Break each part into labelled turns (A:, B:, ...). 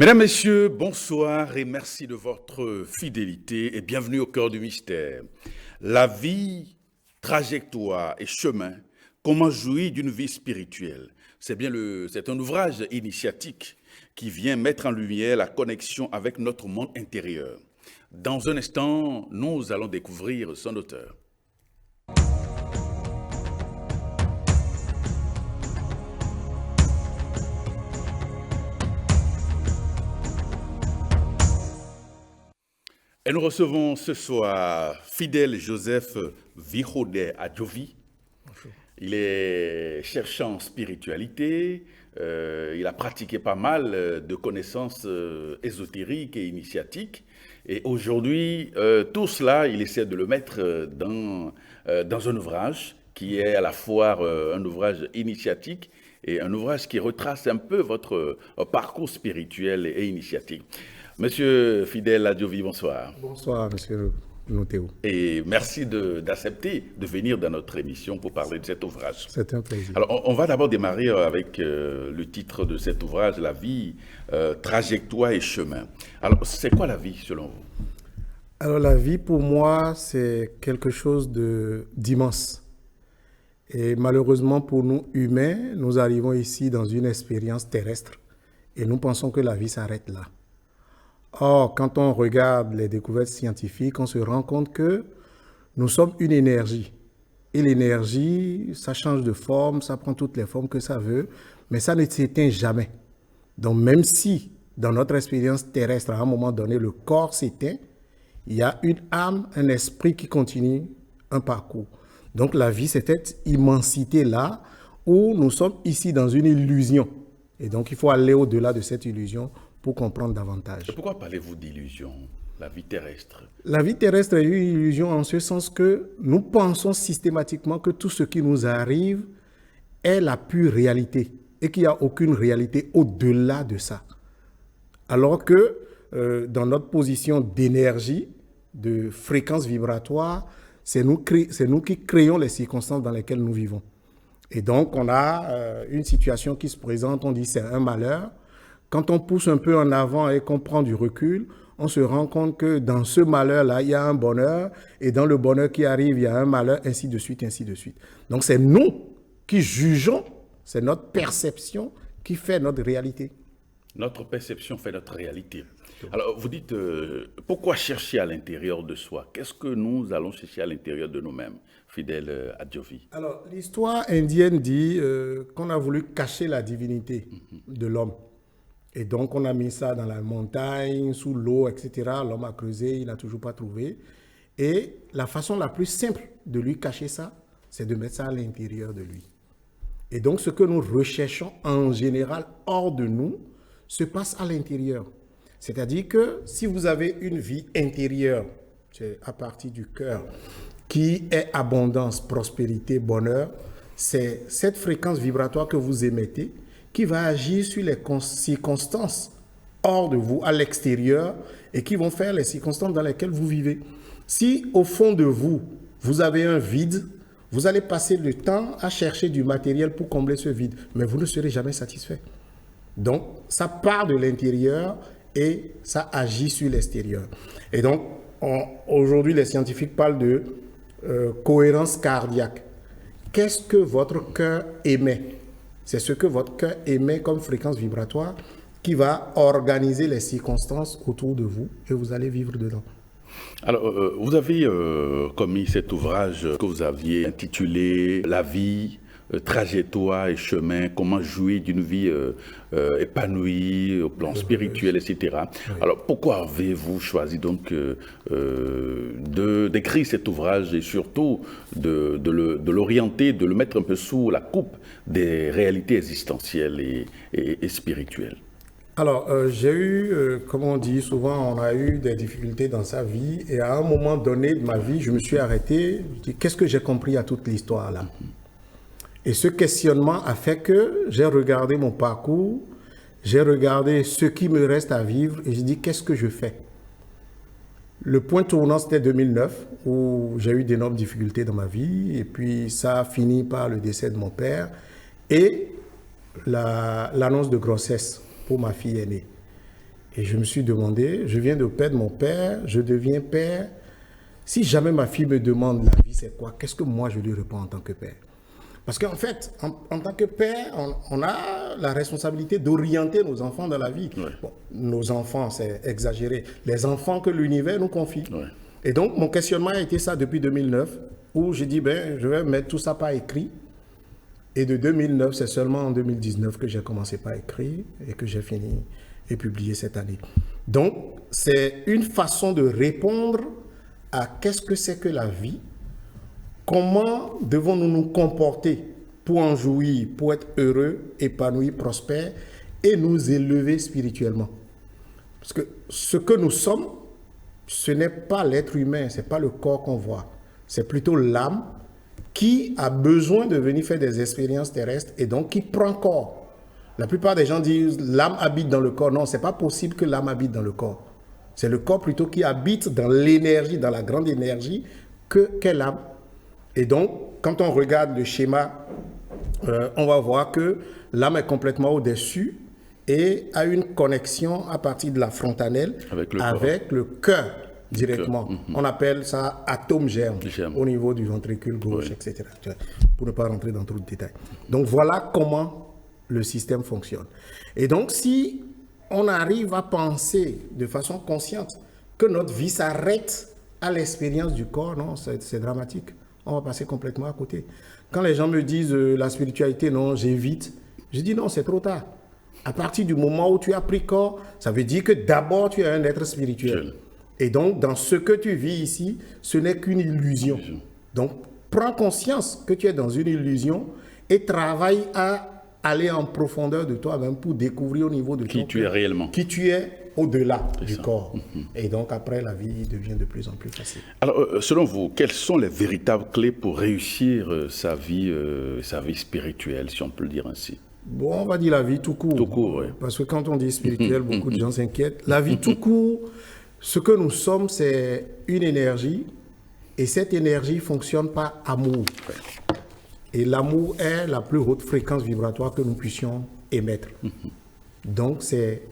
A: Mesdames, Messieurs, bonsoir et merci de votre fidélité et bienvenue au cœur du mystère. La vie, trajectoire et chemin, comment jouir d'une vie spirituelle. C'est un ouvrage initiatique qui vient mettre en lumière la connexion avec notre monde intérieur. Dans un instant, nous allons découvrir son auteur. Et nous recevons ce soir Fidèle Joseph Vihodé Adjovi. Il est chercheur en spiritualité, il a pratiqué pas mal de connaissances ésotériques et initiatiques. Et aujourd'hui, tout cela, il essaie de le mettre dans un ouvrage qui est à la fois un ouvrage initiatique et un ouvrage qui retrace un peu votre parcours spirituel et initiatique. Monsieur Fidèle Adjovi, bonsoir.
B: Bonsoir, monsieur Notéo.
A: Et merci d'accepter de venir dans notre émission pour parler de cet ouvrage.
B: C'est un plaisir.
A: Alors, on va d'abord démarrer avec le titre de cet ouvrage, La vie, trajectoire et chemin. Alors, c'est quoi la vie selon vous?
B: Alors, la vie, pour moi, c'est quelque chose d'immense. Et malheureusement, pour nous humains, nous arrivons ici dans une expérience terrestre et nous pensons que la vie s'arrête là. Or, quand on regarde les découvertes scientifiques, on se rend compte que nous sommes une énergie. Et l'énergie, ça change de forme, ça prend toutes les formes que ça veut, mais ça ne s'éteint jamais. Donc, même si dans notre expérience terrestre, à un moment donné, le corps s'éteint, il y a une âme, un esprit qui continue un parcours. Donc, la vie, c'est cette immensité-là où nous sommes ici dans une illusion. Et donc, il faut aller au-delà de cette illusion pour comprendre davantage.
A: Et pourquoi parlez-vous d'illusion, la vie terrestre?
B: La vie terrestre est une illusion en ce sens que nous pensons systématiquement que tout ce qui nous arrive est la pure réalité et qu'il n'y a aucune réalité au-delà de ça. Alors que dans notre position d'énergie, de fréquence vibratoire, c'est nous qui créons les circonstances dans lesquelles nous vivons. Et donc, on a une situation qui se présente, on dit c'est un malheur. Quand on pousse un peu en avant et qu'on prend du recul, on se rend compte que dans ce malheur-là, il y a un bonheur, et dans le bonheur qui arrive, il y a un malheur, ainsi de suite, ainsi de suite. Donc c'est nous qui jugeons, c'est notre perception qui fait notre réalité.
A: Notre perception fait notre réalité. Alors vous dites, pourquoi chercher à l'intérieur de soi? Qu'est-ce que nous allons chercher à l'intérieur de nous-mêmes, Fidèle Adjovi?
B: Alors l'histoire indienne dit qu'on a voulu cacher la divinité de l'homme. Et donc, on a mis ça dans la montagne, sous l'eau, etc. L'homme a creusé, il n'a toujours pas trouvé. Et la façon la plus simple de lui cacher ça, c'est de mettre ça à l'intérieur de lui. Et donc, ce que nous recherchons en général hors de nous se passe à l'intérieur. C'est-à-dire que si vous avez une vie intérieure, c'est à partir du cœur, qui est abondance, prospérité, bonheur, c'est cette fréquence vibratoire que vous émettez qui va agir sur les circonstances hors de vous, à l'extérieur, et qui vont faire les circonstances dans lesquelles vous vivez. Si au fond de vous, vous avez un vide, vous allez passer le temps à chercher du matériel pour combler ce vide, mais vous ne serez jamais satisfait. Donc, ça part de l'intérieur et ça agit sur l'extérieur. Et donc, aujourd'hui, les scientifiques parlent de cohérence cardiaque. Qu'est-ce que votre cœur émet ? C'est ce que votre cœur émet comme fréquence vibratoire qui va organiser les circonstances autour de vous et vous allez vivre dedans.
A: Alors, vous avez commis cet ouvrage que vous aviez intitulé « La vie, trajectoire et chemin, comment jouir d'une vie épanouie au plan spirituel, etc. » Oui. Alors, pourquoi avez-vous choisi donc d'écrire cet ouvrage et surtout de l'orienter, de le mettre un peu sous la coupe des réalités existentielles et spirituelles?
B: Alors, j'ai eu, comme on dit souvent, on a eu des difficultés dans sa vie et à un moment donné de ma vie, je me suis arrêté, je dis, qu'est-ce que j'ai compris à toute l'histoire là? Et ce questionnement a fait que j'ai regardé mon parcours, j'ai regardé ce qui me reste à vivre et j'ai dit, qu'est-ce que je fais? Le point tournant, c'était 2009, où j'ai eu d'énormes difficultés dans ma vie et puis ça a fini par le décès de mon père et l'annonce de grossesse pour ma fille aînée. Et je me suis demandé, je viens de perdre mon père, je deviens père. Si jamais ma fille me demande la vie, c'est quoi? Qu'est-ce que moi je lui réponds en tant que père? Parce qu'en fait, en tant que père, on a la responsabilité d'orienter nos enfants dans la vie.
A: Ouais.
B: Bon, nos enfants, c'est exagéré. Les enfants que l'univers nous confie.
A: Ouais.
B: Et donc, mon questionnement a été ça depuis 2009, où j'ai dit, je vais mettre tout ça par écrit. Et de 2009, c'est seulement en 2019 que j'ai commencé par écrire et que j'ai fini et publié cette année. Donc, c'est une façon de répondre à qu'est-ce que c'est que la vie, comment devons-nous nous comporter pour en jouir, pour être heureux, épanoui, prospère et nous élever spirituellement. Parce que ce que nous sommes, ce n'est pas l'être humain, ce n'est pas le corps qu'on voit, c'est plutôt l'âme qui a besoin de venir faire des expériences terrestres et donc qui prend corps. La plupart des gens disent l'âme habite dans le corps. Non, ce n'est pas possible que l'âme habite dans le corps. C'est le corps plutôt qui habite dans l'énergie, dans la grande énergie qu'est l'âme. Et donc, quand on regarde le schéma, on va voir que l'âme est complètement au-dessus et a une connexion à partir de la frontanelle avec le cœur directement. On appelle ça atome germe au niveau du ventricule gauche, etc. Pour ne pas rentrer dans trop de détails. Donc, voilà comment le système fonctionne. Et donc, si on arrive à penser de façon consciente que notre vie s'arrête à l'expérience du corps, non, c'est dramatique. On va passer complètement à côté. Quand les gens me disent la spiritualité, non, j'évite, je dis non, c'est trop tard. À partir du moment où tu as pris corps, ça veut dire que d'abord tu es un être spirituel. Et donc, dans ce que tu vis ici, ce n'est qu'une illusion. Donc, prends conscience que tu es dans une illusion et travaille à aller en profondeur de toi-même pour découvrir au niveau de
A: qui tu es réellement.
B: Qui tu es au-delà du corps. Et donc, après, la vie devient de plus en plus facile.
A: Alors, selon vous, quelles sont les véritables clés pour réussir sa vie spirituelle, si on peut le dire ainsi?
B: Bon, on va dire la vie tout court.
A: Tout court, oui.
B: Parce que quand on dit spirituel, beaucoup de gens s'inquiètent. La vie tout court, ce que nous sommes, c'est une énergie. Et cette énergie fonctionne par amour. Et l'amour est la plus haute fréquence vibratoire que nous puissions émettre. Donc, c'est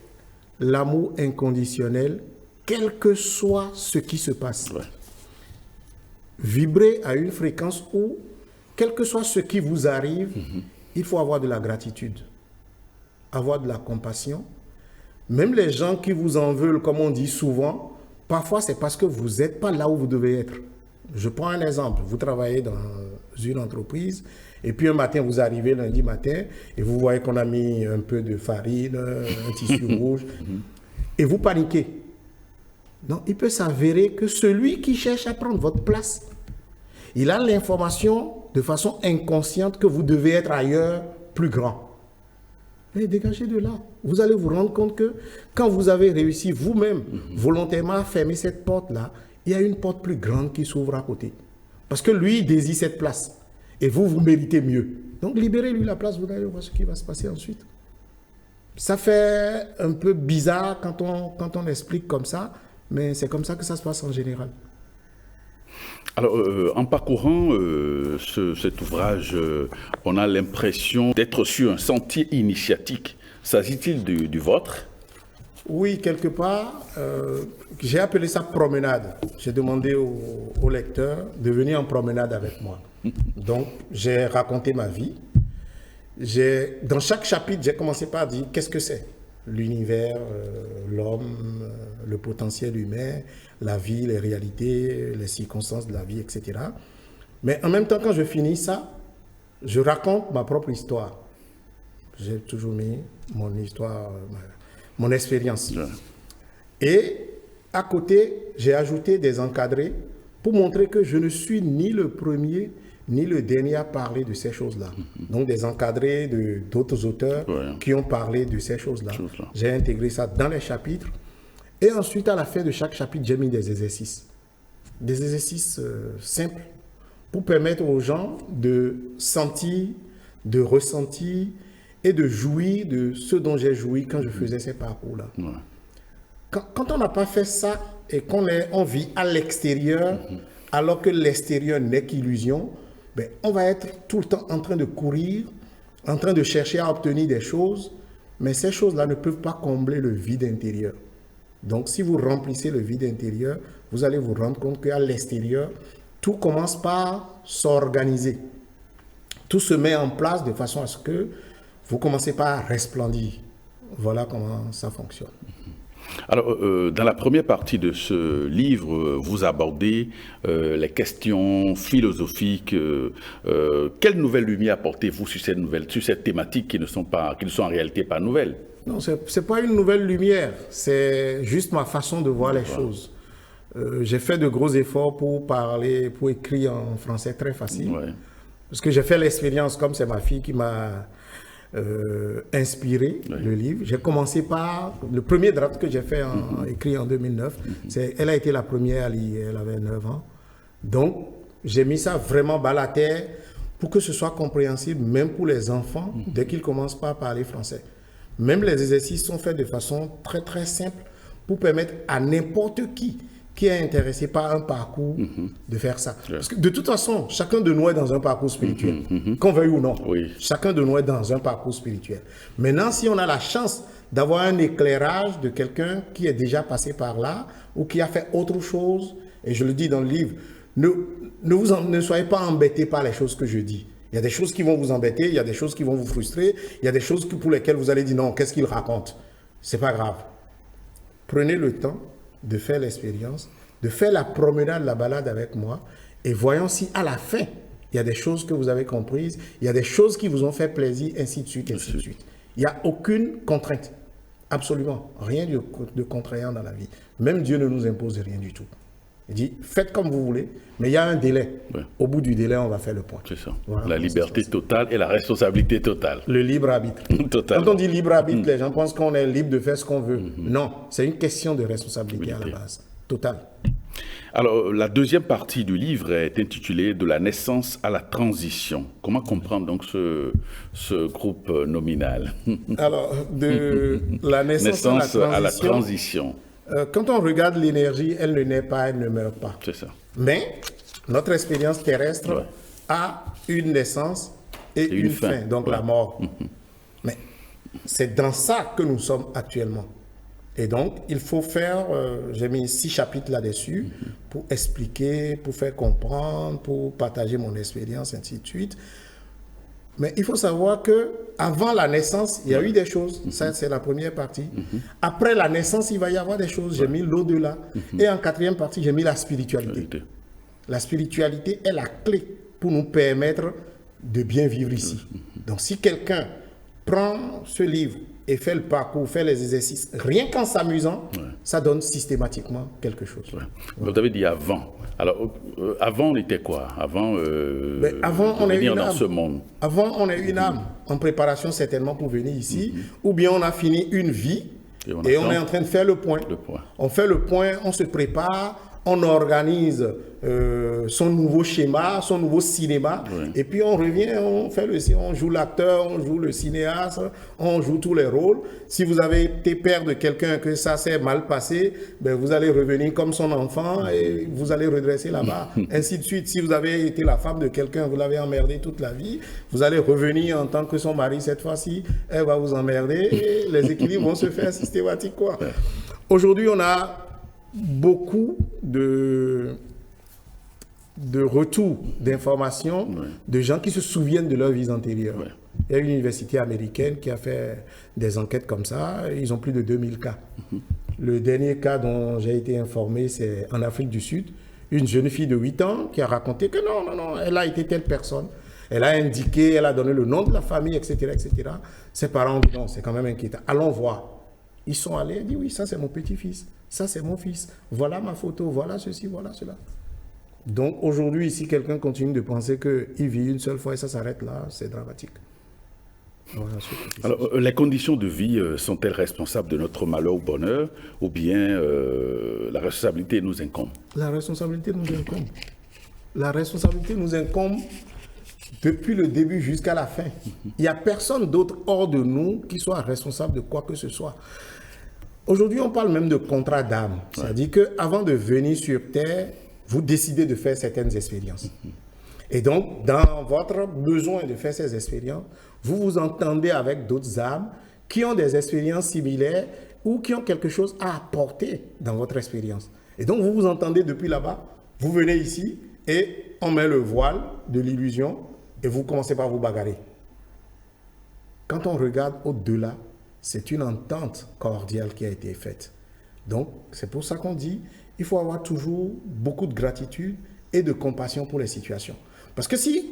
B: l'amour inconditionnel, quel que soit ce qui se passe. Vibrer à une fréquence où, quel que soit ce qui vous arrive, il faut avoir de la gratitude, avoir de la compassion. Même les gens qui vous en veulent, comme on dit souvent, parfois c'est parce que vous n'êtes pas là où vous devez être. Je prends un exemple. Vous travaillez dans une entreprise et puis un matin, vous arrivez lundi matin et vous voyez qu'on a mis un peu de farine, un tissu rouge et vous paniquez. Non, il peut s'avérer que celui qui cherche à prendre votre place, il a l'information de façon inconsciente que vous devez être ailleurs, plus grand. Et dégagez de là. Vous allez vous rendre compte que quand vous avez réussi vous-même, volontairement à fermer cette porte-là, il y a une porte plus grande qui s'ouvre à côté. Parce que lui, il désire cette place. Et vous, vous méritez mieux. Donc, libérez-lui la place, vous allez voir ce qui va se passer ensuite. Ça fait un peu bizarre quand on explique comme ça, mais c'est comme ça que ça se passe en général.
A: Alors, en parcourant cet ouvrage, on a l'impression d'être sur un sentier initiatique. S'agit-il du vôtre?
B: Oui, quelque part, j'ai appelé ça promenade. J'ai demandé au lecteur de venir en promenade avec moi. Donc, j'ai raconté ma vie. Dans chaque chapitre, j'ai commencé par dire qu'est-ce que c'est? L'univers, l'homme, le potentiel humain, la vie, les réalités, les circonstances de la vie, etc. Mais en même temps, quand je finis ça, je raconte ma propre histoire. J'ai toujours mis mon histoire, mon expérience. Et à côté, j'ai ajouté des encadrés pour montrer que je ne suis ni le premier ni le dernier à parler de ces choses-là. Donc des encadrés d'autres auteurs qui ont parlé de ces choses-là. J'ai intégré ça dans les chapitres. Et ensuite, à la fin de chaque chapitre, j'ai mis des exercices. Des exercices simples pour permettre aux gens de sentir, de ressentir et de jouir de ce dont j'ai joui quand je faisais ces parcours-là. Quand on n'a pas fait ça et on vit à l'extérieur, alors que l'extérieur n'est qu'illusion, ben, on va être tout le temps en train de courir, en train de chercher à obtenir des choses, mais ces choses-là ne peuvent pas combler le vide intérieur. Donc, si vous remplissez le vide intérieur, vous allez vous rendre compte qu'à l'extérieur, tout commence par s'organiser. Tout se met en place de façon à ce que vous commencez par resplendir. Voilà comment ça fonctionne.
A: Alors, dans la première partie de ce livre, vous abordez les questions philosophiques. Quelle nouvelle lumière apportez-vous sur cette thématique qui ne sont en réalité pas nouvelles?
B: Non, ce n'est pas une nouvelle lumière, c'est juste ma façon de voir les choses. J'ai fait de gros efforts pour écrire en français très facile.
A: Ouais.
B: Parce que j'ai fait l'expérience, comme c'est ma fille qui m'a inspiré le livre. J'ai commencé par le premier draft que j'ai fait écrit en 2009. Elle a été la première à lire, elle avait 9 ans. Donc, j'ai mis ça vraiment bas la terre pour que ce soit compréhensible, même pour les enfants, dès qu'ils commencent par parler français. Même les exercices sont faits de façon très très simple pour permettre à n'importe qui est intéressé par un parcours de faire ça. Parce que de toute façon, chacun de nous est dans un parcours spirituel, qu'on veuille ou non.
A: Oui.
B: Chacun de nous est dans un parcours spirituel. Maintenant, si on a la chance d'avoir un éclairage de quelqu'un qui est déjà passé par là ou qui a fait autre chose, et je le dis dans le livre, ne soyez pas embêtés par les choses que je dis. Il y a des choses qui vont vous embêter, il y a des choses qui vont vous frustrer, il y a des choses pour lesquelles vous allez dire non, qu'est-ce qu'il raconte? C'est pas grave. Prenez le temps de faire l'expérience, de faire la promenade, la balade avec moi, et voyons si à la fin, il y a des choses que vous avez comprises, il y a des choses qui vous ont fait plaisir, ainsi de suite, ainsi de suite. Il n'y a aucune contrainte, absolument, rien de contraignant dans la vie. Même Dieu ne nous impose rien du tout. Il dit, faites comme vous voulez, mais il y a un délai. Ouais. Au bout du délai, on va faire le point.
A: C'est ça. Voilà, la liberté totale et la responsabilité totale.
B: Le libre arbitre. Quand on dit libre arbitre, les gens pensent qu'on est libre de faire ce qu'on veut. Non, c'est une question de responsabilité à la base. Totale.
A: Alors, la deuxième partie du livre est intitulée « De la naissance à la transition ». Comment comprendre donc ce groupe nominal?
B: Alors, de la naissance à la transition. Quand on regarde l'énergie, elle ne naît pas, elle ne meurt pas.
A: C'est ça.
B: Mais notre expérience terrestre a une naissance et une fin, donc la mort. Mais c'est dans ça que nous sommes actuellement. Et donc, il faut faire, j'ai mis 6 chapitres là-dessus pour expliquer, pour faire comprendre, pour partager mon expérience, ainsi de suite. Mais il faut savoir que avant la naissance, il y a eu des choses. Ça, c'est la première partie. Après la naissance, il va y avoir des choses. J'ai mis l'au-delà. Et en 4e partie, j'ai mis la spiritualité. La spiritualité est la clé pour nous permettre de bien vivre ici. Donc, si quelqu'un prend ce livre et fait le parcours, fait les exercices, rien qu'en s'amusant, ça donne systématiquement quelque chose.
A: Vous avez dit avant. Alors, avant, on était quoi? Avant,
B: on est
A: venir
B: une
A: dans
B: âme.
A: ce monde.
B: Avant, on est une âme, en préparation certainement pour venir ici, ou bien on a fini une vie et on est en train de faire le point. On fait le point, on se prépare, on organise son nouveau schéma, son nouveau cinéma, et puis on revient, on joue l'acteur, on joue le cinéaste, on joue tous les rôles. Si vous avez été père de quelqu'un que ça s'est mal passé, ben vous allez revenir comme son enfant et vous allez redresser la barre, ainsi de suite. Si vous avez été la femme de quelqu'un, vous l'avez emmerdé toute la vie, vous allez revenir en tant que son mari cette fois-ci, elle va vous emmerder et les équilibres vont se faire systématiquement. Aujourd'hui, on a beaucoup de retours d'informations de gens qui se souviennent de leur vie antérieure. Il y a une université américaine qui a fait des enquêtes comme ça. Ils ont plus de 2000 cas. Le dernier cas dont j'ai été informé, c'est en Afrique du Sud. Une jeune fille de 8 ans qui a raconté que non, elle a été telle personne. Elle a indiqué, elle a donné le nom de la famille, etc., etc. Ses parents ont dit non, c'est quand même inquiétant. Allons voir. Ils sont allés et dit oui, ça c'est mon petit-fils, ça c'est mon fils, voilà ma photo, voilà ceci, voilà cela. Donc aujourd'hui, si quelqu'un continue de penser qu'il vit une seule fois et ça s'arrête là, c'est dramatique. Voilà.
A: Alors, les conditions de vie sont-elles responsables de notre malheur ou bonheur, ou bien la responsabilité nous incombe?
B: La responsabilité nous incombe. La responsabilité nous incombe depuis le début jusqu'à la fin. Il n'y a personne d'autre hors de nous qui soit responsable de quoi que ce soit. Aujourd'hui, on parle même de contrat d'âme. C'est-à-dire qu'avant de venir sur Terre, vous décidez de faire certaines expériences. Et donc, dans votre besoin de faire ces expériences, vous vous entendez avec d'autres âmes qui ont des expériences similaires ou qui ont quelque chose à apporter dans votre expérience. Et donc, vous vous entendez depuis là-bas, vous venez ici et on met le voile de l'illusion et vous commencez par vous bagarrer. Quand on regarde au-delà, c'est une entente cordiale qui a été faite. Donc, c'est pour ça qu'on dit, il faut avoir toujours beaucoup de gratitude et de compassion pour les situations. Parce que si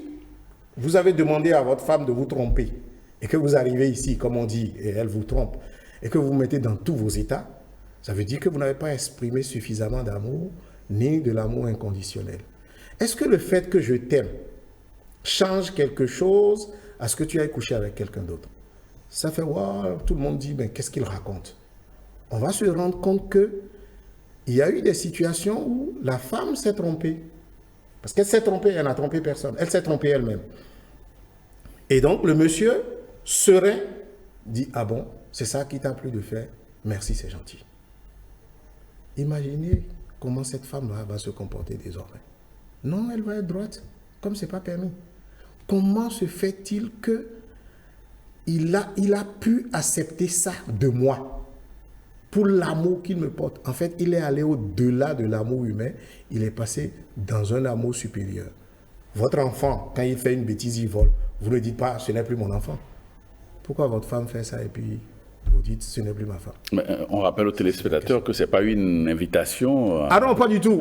B: vous avez demandé à votre femme de vous tromper et que vous arrivez ici, comme on dit, et elle vous trompe, et que vous vous mettez dans tous vos états, ça veut dire que vous n'avez pas exprimé suffisamment d'amour, ni de l'amour inconditionnel. Est-ce que le fait que je t'aime change quelque chose à ce que tu ailles coucher avec quelqu'un d'autre? Ça fait wow, tout le monde dit, mais qu'est-ce qu'il raconte? On va se rendre compte qu'il y a eu des situations où la femme s'est trompée. Parce qu'elle s'est trompée, elle n'a trompé personne. Elle s'est trompée elle-même. Et donc, le monsieur serein dit, ah bon, c'est ça qui t'a plu de faire? Merci, c'est gentil. Imaginez comment cette femme-là va se comporter désormais. Non, elle va être droite, comme ce n'est pas permis. Comment se fait-il qu'il a pu accepter ça de moi pour l'amour qu'il me porte? En fait, il est allé au-delà de l'amour humain, il est passé dans un amour supérieur. Votre enfant, quand il fait une bêtise, il vole, vous ne dites pas, ce n'est plus mon enfant. Pourquoi votre femme fait ça et puis vous dites, ce n'est plus ma femme?
A: Mais, on rappelle aux téléspectateurs que ce n'est pas une invitation
B: ah non, pas du tout.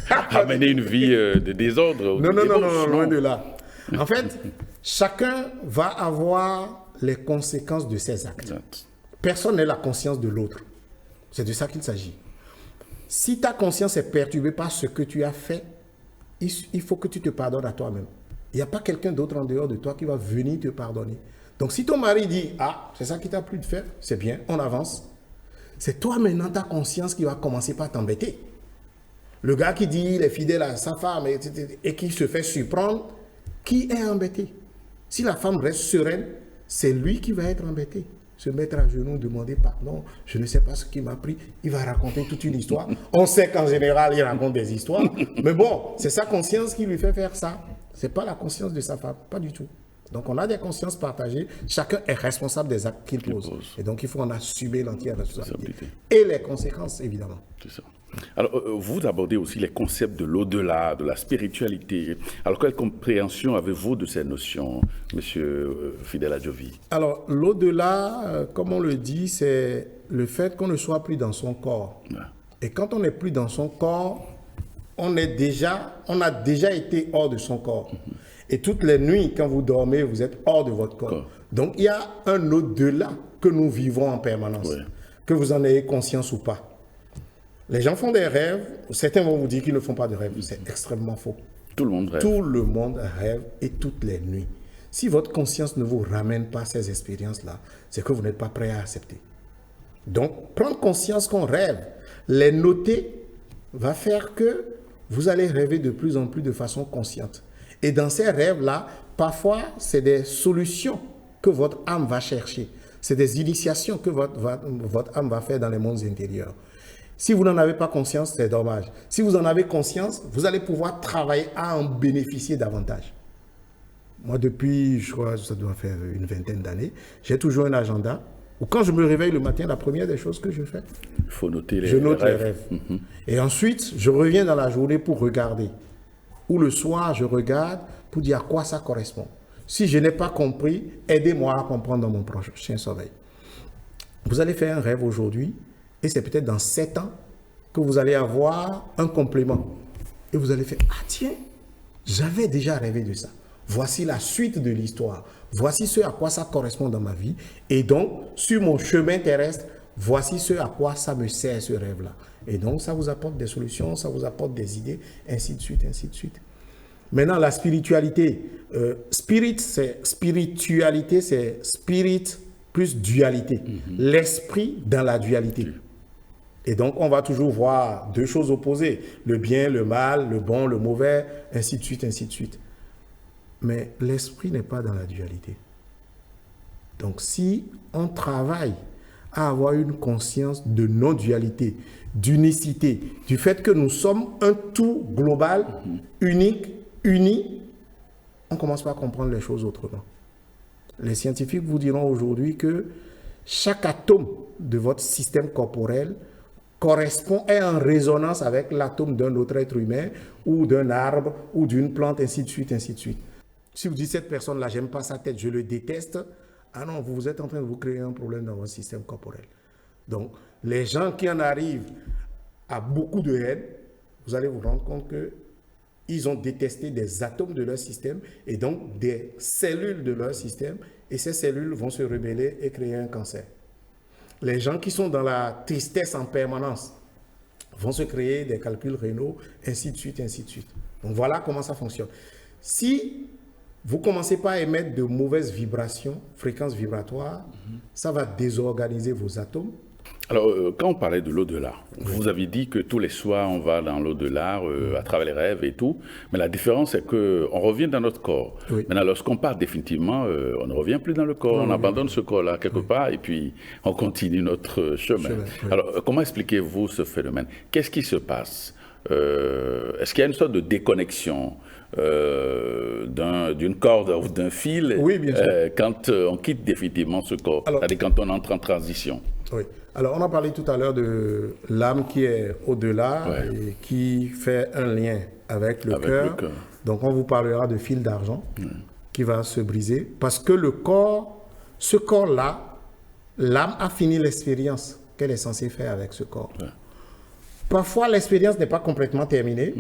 A: à mener une vie de désordre.
B: Non, loin de là. En fait, chacun va avoir les conséquences de ses actes.
A: Exact.
B: Personne n'a la conscience de l'autre. C'est de ça qu'il s'agit. Si ta conscience est perturbée par ce que tu as fait, il faut que tu te pardonnes à toi-même. Il n'y a pas quelqu'un d'autre en dehors de toi qui va venir te pardonner. Donc si ton mari dit, ah, c'est ça qui t'a plu de faire, c'est bien, on avance. C'est toi maintenant, ta conscience qui va commencer par t'embêter. Le gars qui dit, il est fidèle à sa femme et qui se fait surprendre, qui est embêté? Si la femme reste sereine, c'est lui qui va être embêté. Se mettre à genoux, demander pardon, je ne sais pas ce qui m'a pris, il va raconter toute une histoire. On sait qu'en général, il raconte des histoires. Mais bon, c'est sa conscience qui lui fait faire ça. Ce n'est pas la conscience de sa femme, pas du tout. Donc on a des consciences partagées, chacun est responsable des actes qu'il pose. Et donc il faut en assumer l'entière responsabilité. Et les conséquences, évidemment.
A: C'est ça. Alors, vous abordez aussi les concepts de l'au-delà, de la spiritualité. Alors, quelle compréhension avez-vous de ces notions, monsieur Fidèle Adjovi?
B: Alors, l'au-delà, comme on le dit, c'est le fait qu'on ne soit plus dans son corps. Ouais. Et quand on n'est plus dans son corps, on a déjà été hors de son corps. Et toutes les nuits, quand vous dormez, vous êtes hors de votre corps. Donc, il y a un au-delà que nous vivons en permanence, que vous en ayez conscience ou pas. Les gens font des rêves, certains vont vous dire qu'ils ne font pas de rêves, c'est extrêmement faux.
A: Tout le monde rêve.
B: Tout le monde rêve et toutes les nuits. Si votre conscience ne vous ramène pas ces expériences-là, c'est que vous n'êtes pas prêt à accepter. Donc, prendre conscience qu'on rêve, les noter, va faire que vous allez rêver de plus en plus de façon consciente. Et dans ces rêves-là, parfois, c'est des solutions que votre âme va chercher. C'est des initiations que votre âme va faire dans les mondes intérieurs. Si vous n'en avez pas conscience, c'est dommage. Si vous en avez conscience, vous allez pouvoir travailler à en bénéficier davantage. Moi, depuis, je crois, ça doit faire une vingtaine d'années, j'ai toujours un agenda où quand je me réveille le matin, la première des choses que je fais,
A: il faut noter les
B: rêves. Et ensuite, je reviens dans la journée pour regarder. Ou le soir, je regarde pour dire à quoi ça correspond. Si je n'ai pas compris, aidez-moi à comprendre dans mon prochain sommeil. Vous allez faire un rêve aujourd'hui, et c'est peut-être dans 7 ans que vous allez avoir un complément. Et vous allez faire, ah tiens, j'avais déjà rêvé de ça. Voici la suite de l'histoire. Voici ce à quoi ça correspond dans ma vie. Et donc, sur mon chemin terrestre, voici ce à quoi ça me sert, ce rêve-là. Et donc, ça vous apporte des solutions, ça vous apporte des idées, ainsi de suite, ainsi de suite. Maintenant, la spiritualité. Spiritualité, c'est spirit plus dualité. L'esprit dans la dualité. Et donc, on va toujours voir deux choses opposées. Le bien, le mal, le bon, le mauvais, ainsi de suite, ainsi de suite. Mais l'esprit n'est pas dans la dualité. Donc, si on travaille à avoir une conscience de non-dualité, d'unicité, du fait que nous sommes un tout global, unique, uni, on commence pas à comprendre les choses autrement. Les scientifiques vous diront aujourd'hui que chaque atome de votre système corporel correspond, est en résonance avec l'atome d'un autre être humain ou d'un arbre ou d'une plante, ainsi de suite, ainsi de suite. Si vous dites cette personne-là, j'aime pas sa tête, je le déteste, ah non, vous êtes en train de vous créer un problème dans votre système corporel. Donc, les gens qui en arrivent à beaucoup de haine, vous allez vous rendre compte qu'ils ont détesté des atomes de leur système et donc des cellules de leur système, et ces cellules vont se rebeller et créer un cancer. Les gens qui sont dans la tristesse en permanence vont se créer des calculs rénaux, ainsi de suite, ainsi de suite. Donc voilà comment ça fonctionne. Si vous commencez pas à émettre de mauvaises vibrations, fréquences vibratoires, ça va désorganiser vos atomes.
A: Alors, quand on parlait de l'au-delà, vous avez dit que tous les soirs, on va dans l'au-delà, à travers les rêves et tout. Mais la différence, c'est qu'on revient dans notre corps.
B: Oui.
A: Maintenant, lorsqu'on part définitivement, on ne revient plus dans le corps. On abandonne ce corps-là quelque part et puis on continue notre chemin.
B: Oui.
A: Alors, comment expliquez-vous ce phénomène? Qu'est-ce qui se passe? Est-ce qu'il y a une sorte de déconnexion d'une corde ou d'un fil quand on quitte définitivement ce corps? C'est-à-dire quand on entre en transition.
B: Oui. Alors, on a parlé tout à l'heure de l'âme qui est au-delà et qui fait un lien avec le cœur. Donc, on vous parlera de fil d'argent qui va se briser parce que le corps, ce corps-là, l'âme a fini l'expérience qu'elle est censée faire avec ce corps. Parfois, l'expérience n'est pas complètement terminée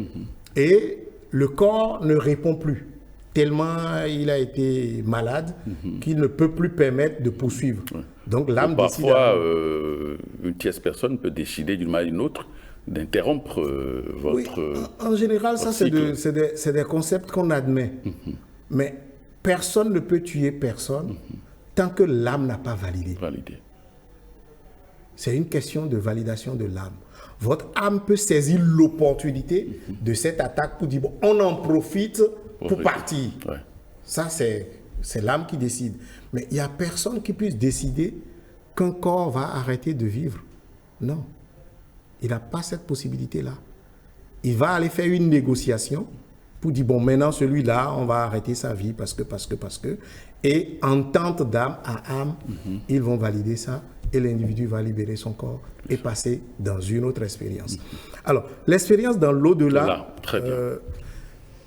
B: et le corps ne répond plus tellement il a été malade qu'il ne peut plus permettre de poursuivre. Donc l'âme décide...
A: Parfois, une tierce personne peut décider d'une manière ou d'une autre d'interrompre votre...
B: Oui, en général, ça c'est des concepts qu'on admet. Mais personne ne peut tuer personne tant que l'âme n'a pas validé. C'est une question de validation de l'âme. Votre âme peut saisir l'opportunité de cette attaque pour dire, bon, on en profite pour partir. Ça, c'est l'âme qui décide. Mais il n'y a personne qui puisse décider qu'un corps va arrêter de vivre. Non. Il n'a pas cette possibilité-là. Il va aller faire une négociation pour dire, bon, maintenant, celui-là, on va arrêter sa vie parce que. Et entente d'âme à âme, ils vont valider ça et l'individu va libérer son corps et passer dans une autre expérience. Alors, l'expérience dans l'au-delà,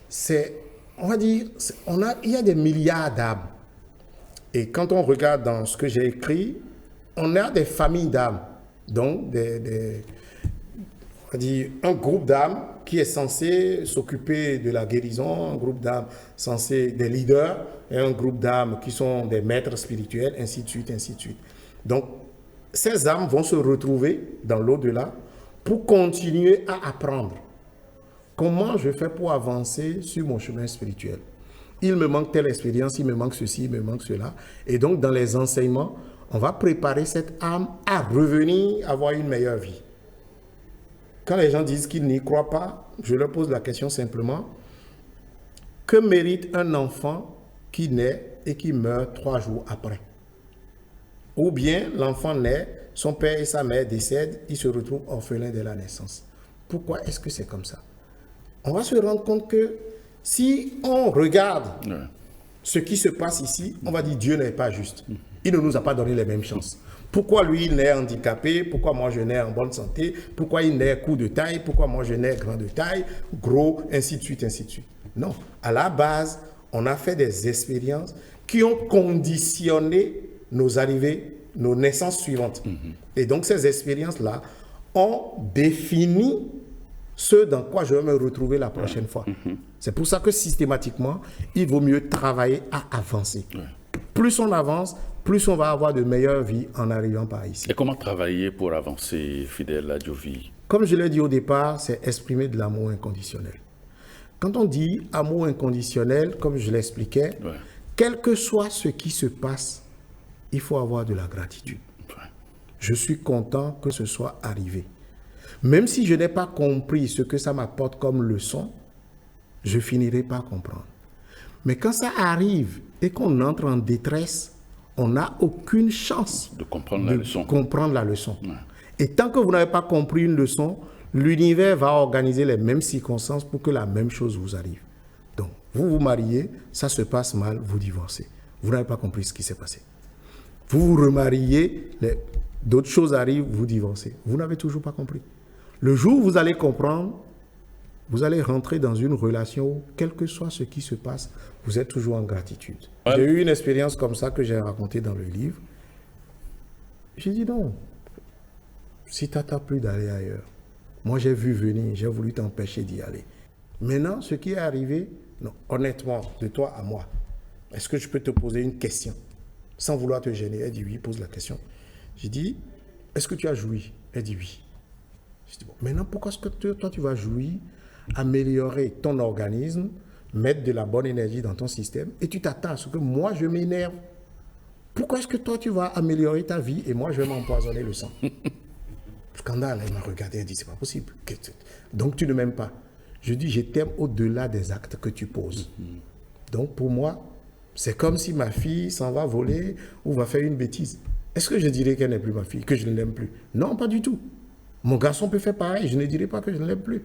B: c'est, on va dire, il y a des milliards d'âmes. Et quand on regarde dans ce que j'ai écrit, on a des familles d'âmes. Donc, on va dire, un groupe d'âmes qui est censé s'occuper de la guérison, un groupe d'âmes censé des leaders, et un groupe d'âmes qui sont des maîtres spirituels, ainsi de suite, ainsi de suite. Donc, ces âmes vont se retrouver dans l'au-delà pour continuer à apprendre. Comment je fais pour avancer sur mon chemin spirituel? Il me manque telle expérience, il me manque ceci, il me manque cela. Et donc, dans les enseignements, on va préparer cette âme à revenir avoir une meilleure vie. Quand les gens disent qu'ils n'y croient pas, je leur pose la question simplement, que mérite un enfant qui naît et qui meurt 3 jours après? Ou bien l'enfant naît, son père et sa mère décèdent, il se retrouve orphelin dès la naissance. Pourquoi est-ce que c'est comme ça? On va se rendre compte que si on regarde ce qui se passe ici, on va dire Dieu n'est pas juste. Il ne nous a pas donné les mêmes chances. Pourquoi lui, il naît handicapé? Pourquoi moi, je nais en bonne santé? Pourquoi il naît court de taille? Pourquoi moi, je nais grand de taille, gros, ainsi de suite, ainsi de suite? Non. À la base, on a fait des expériences qui ont conditionné nos arrivées, nos naissances suivantes. Et donc, ces expériences-là ont défini ce dans quoi je vais me retrouver la prochaine fois. C'est pour ça que systématiquement, il vaut mieux travailler à avancer. Plus on avance, plus on va avoir de meilleures vies en arrivant par ici.
A: Et comment travailler pour avancer, Fidèle Adjovi?
B: Comme je l'ai dit au départ, c'est exprimer de l'amour inconditionnel. Quand on dit amour inconditionnel, comme je l'expliquais, quel que soit ce qui se passe, il faut avoir de la gratitude. Je suis content que ce soit arrivé. Même si je n'ai pas compris ce que ça m'apporte comme leçon, je finirai par comprendre. Mais quand ça arrive et qu'on entre en détresse, on n'a aucune chance
A: de comprendre la leçon.
B: Et tant que vous n'avez pas compris une leçon, l'univers va organiser les mêmes circonstances pour que la même chose vous arrive. Donc, vous vous mariez, ça se passe mal, vous divorcez. Vous n'avez pas compris ce qui s'est passé. Vous vous remariez, d'autres choses arrivent, vous divorcez. Vous n'avez toujours pas compris. Le jour où vous allez comprendre, vous allez rentrer dans une relation où, quel que soit ce qui se passe, vous êtes toujours en gratitude. Ouais. J'ai eu une expérience comme ça que j'ai racontée dans le livre. J'ai dit non, si tu n'as plus d'aller ailleurs, moi j'ai vu venir, j'ai voulu t'empêcher d'y aller. Maintenant, ce qui est arrivé, non, honnêtement, de toi à moi, est-ce que je peux te poser une question sans vouloir te gêner? Elle dit oui, pose la question. J'ai dit, est-ce que tu as joui? Elle dit oui. J'ai dit bon, maintenant pourquoi est-ce que toi tu vas jouir, améliorer ton organisme, mettre de la bonne énergie dans ton système et tu t'attends à ce que moi je m'énerve? Pourquoi est-ce que toi tu vas améliorer ta vie et moi je vais m'empoisonner le sang? Scandale, elle m'a regardé, elle dit c'est pas possible. Donc tu ne m'aimes pas. Je dis je t'aime au-delà des actes que tu poses. Donc pour moi, c'est comme si ma fille s'en va voler ou va faire une bêtise. Est-ce que je dirais qu'elle n'est plus ma fille, que je ne l'aime plus? Non, pas du tout. Mon garçon peut faire pareil, je ne dirais pas que je ne l'aime plus.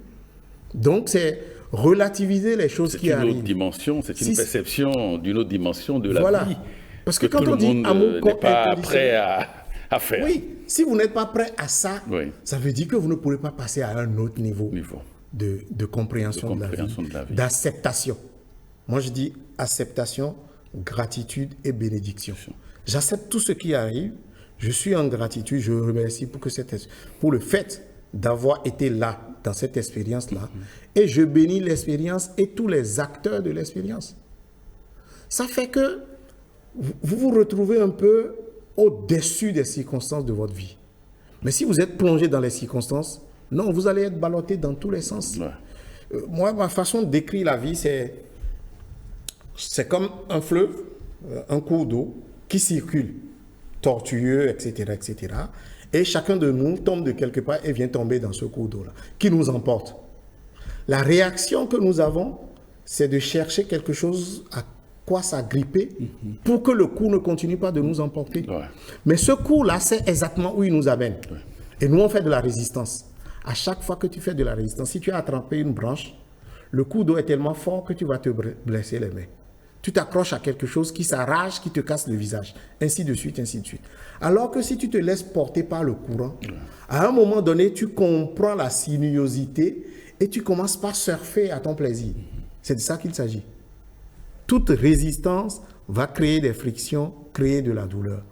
B: Donc c'est relativiser les choses qui arrivent.
A: C'est une autre dimension, c'est une perception d'une autre dimension de la vie.
B: Parce que quand on dit amour
A: n'est pas prêt à faire.
B: Oui, si vous n'êtes pas prêt à ça, ça veut dire que vous ne pourrez pas passer à un autre niveau. De compréhension de la vie, d'acceptation. Moi, je dis acceptation, gratitude et bénédiction. J'accepte tout ce qui arrive. Je suis en gratitude. Je remercie pour le fait d'avoir été là, dans cette expérience-là. Et je bénis l'expérience et tous les acteurs de l'expérience. Ça fait que vous vous retrouvez un peu au-dessus des circonstances de votre vie. Mais si vous êtes plongé dans les circonstances, non, vous allez être ballotté dans tous les sens. Moi, ma façon de décrire la vie, c'est comme un fleuve, un cours d'eau qui circule, tortueux, etc., etc. Et chacun de nous tombe de quelque part et vient tomber dans ce cours d'eau-là, qui nous emporte. La réaction que nous avons, c'est de chercher quelque chose à quoi s'agripper pour que le cours ne continue pas de nous emporter. Mais ce cours-là, c'est exactement où il nous amène. Et nous, on fait de la résistance. À chaque fois que tu fais de la résistance, si tu as attrapé une branche, le coup d'eau est tellement fort que tu vas te blesser les mains. Tu t'accroches à quelque chose qui s'arrache, qui te casse le visage, ainsi de suite, ainsi de suite. Alors que si tu te laisses porter par le courant, à un moment donné, tu comprends la sinuosité et tu commences par surfer à ton plaisir. C'est de ça qu'il s'agit. Toute résistance va créer des frictions, créer de la douleur.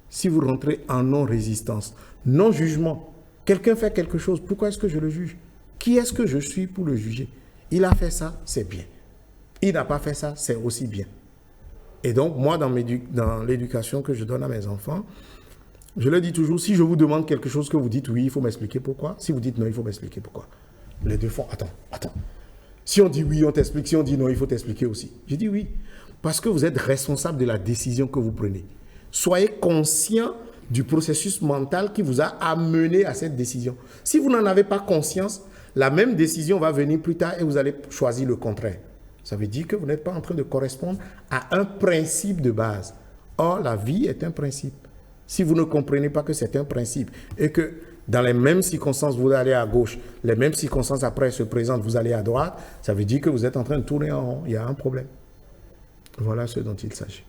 B: Si vous rentrez en non-résistance, non-jugement, quelqu'un fait quelque chose, pourquoi est-ce que je le juge? Qui est-ce que je suis pour le juger? Il a fait ça, c'est bien. Il n'a pas fait ça, c'est aussi bien. Et donc, moi, dans l'éducation que je donne à mes enfants, je leur dis toujours, si je vous demande quelque chose que vous dites oui, il faut m'expliquer pourquoi. Si vous dites non, il faut m'expliquer pourquoi. Les deux font, attends. Si on dit oui, on t'explique. Si on dit non, il faut t'expliquer aussi. Je dis oui, parce que vous êtes responsable de la décision que vous prenez. Soyez conscient du processus mental qui vous a amené à cette décision. Si vous n'en avez pas conscience, la même décision va venir plus tard et vous allez choisir le contraire. Ça veut dire que vous n'êtes pas en train de correspondre à un principe de base. Or, la vie est un principe. Si vous ne comprenez pas que c'est un principe et que dans les mêmes circonstances, vous allez à gauche, les mêmes circonstances après se présentent, vous allez à droite, ça veut dire que vous êtes en train de tourner en rond. Il y a un problème. Voilà ce dont il s'agit.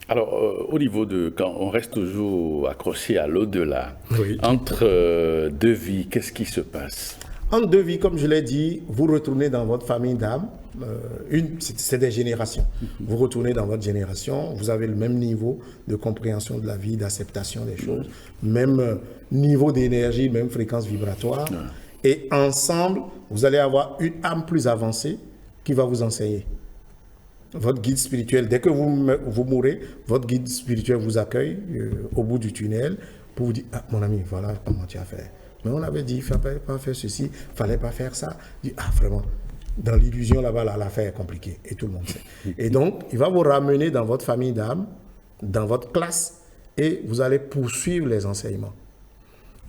A: Alors, au niveau de... Quand on reste toujours accroché à l'au-delà, entre deux vies, qu'est-ce qui se passe?
B: Entre deux vies, comme je l'ai dit, vous retournez dans votre famille d'âme. C'est des générations. Vous retournez dans votre génération, vous avez le même niveau de compréhension de la vie, d'acceptation des choses, même niveau d'énergie, même fréquence vibratoire. Et ensemble, vous allez avoir une âme plus avancée qui va vous enseigner. Votre guide spirituel, dès que vous mourrez, votre guide spirituel vous accueille au bout du tunnel pour vous dire, ah, mon ami, voilà comment tu as fait. Mais on avait dit, il ne fallait pas faire ceci, il ne fallait pas faire ça. Il dit, ah, vraiment, dans l'illusion là-bas, l'affaire est compliquée. Et tout le monde sait. Et donc, il va vous ramener dans votre famille d'âme, dans votre classe, et vous allez poursuivre les enseignements.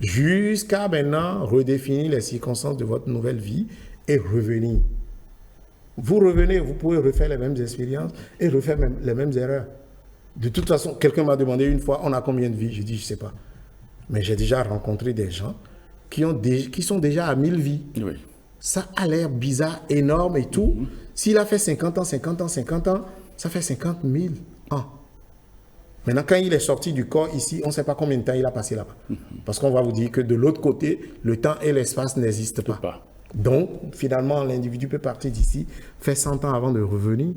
B: Jusqu'à maintenant, redéfinir les circonstances de votre nouvelle vie et revenir. Vous revenez, vous pouvez refaire les mêmes expériences et refaire les mêmes erreurs. De toute façon, quelqu'un m'a demandé une fois, on a combien de vies? J'ai dit, je ne sais pas. Mais j'ai déjà rencontré des gens qui sont déjà à 1000 vies.
A: Oui.
B: Ça a l'air bizarre, énorme et tout. S'il a fait 50 ans, ça fait 50 000 ans. Maintenant, quand il est sorti du corps ici, on ne sait pas combien de temps il a passé là-bas. Parce qu'on va vous dire que de l'autre côté, le temps et l'espace n'existent pas. Donc, finalement, l'individu peut partir d'ici, faire 100 ans avant de revenir.